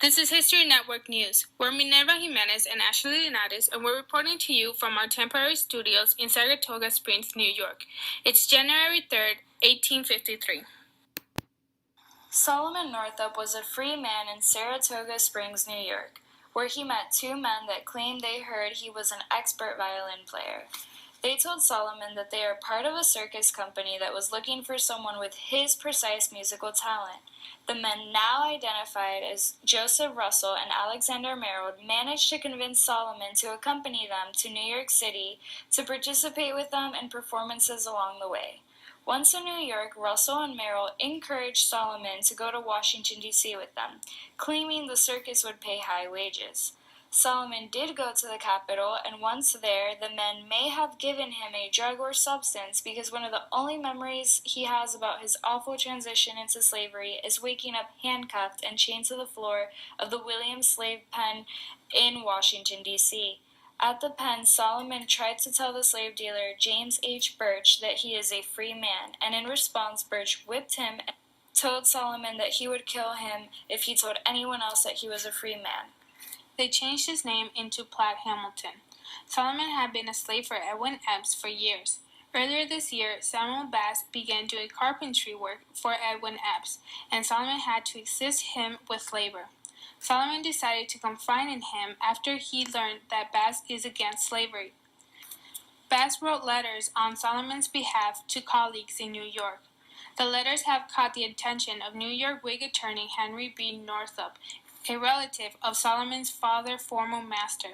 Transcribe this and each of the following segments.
This is History Network News. We're Minerva Jimenez and Ashley Linares, and we're reporting to you from our temporary studios in Saratoga Springs, New York. It's January 3rd, 1853. Solomon Northup was a free man in Saratoga Springs, New York, where he met two men that claimed they heard he was an expert violin player. They told Solomon that they are part of a circus company that was looking for someone with his precise musical talent. The men, now identified as Joseph Russell and Alexander Merrill, managed to convince Solomon to accompany them to New York City to participate with them in performances along the way. Once in New York, Russell and Merrill encouraged Solomon to go to Washington, D.C. with them, claiming the circus would pay high wages. Solomon did go to the capital, and once there, the men may have given him a drug or substance because one of the only memories he has about his awful transition into slavery is waking up handcuffed and chained to the floor of the William Slave Pen in Washington, D.C. At the pen, Solomon tried to tell the slave dealer, James H. Birch, that he is a free man, and in response, Birch whipped him and told Solomon that he would kill him if he told anyone else that he was a free man. They changed his name into Platt Hamilton. Solomon had been a slave for Edwin Epps for years. Earlier this year, Samuel Bass began doing carpentry work for Edwin Epps, and Solomon had to assist him with labor. Solomon decided to confide in him after he learned that Bass is against slavery. Bass wrote letters on Solomon's behalf to colleagues in New York. The letters have caught the attention of New York Whig attorney Henry B. Northup, a relative of Solomon's former master.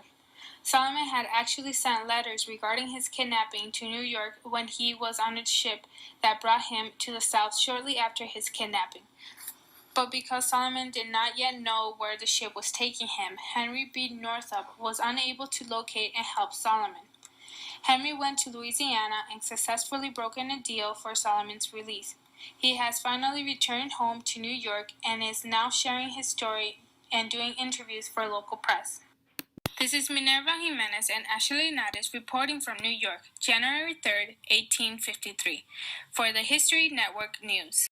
Solomon had actually sent letters regarding his kidnapping to New York when he was on a ship that brought him to the South shortly after his kidnapping. But because Solomon did not yet know where the ship was taking him, Henry B. Northup was unable to locate and help Solomon. Henry went to Louisiana and successfully brokered a deal for Solomon's release. He has finally returned home to New York and is now sharing his story and doing interviews for local press. This is Minerva Jimenez and Ashley Linares reporting from New York, January 3rd, 1853, for the History Network News.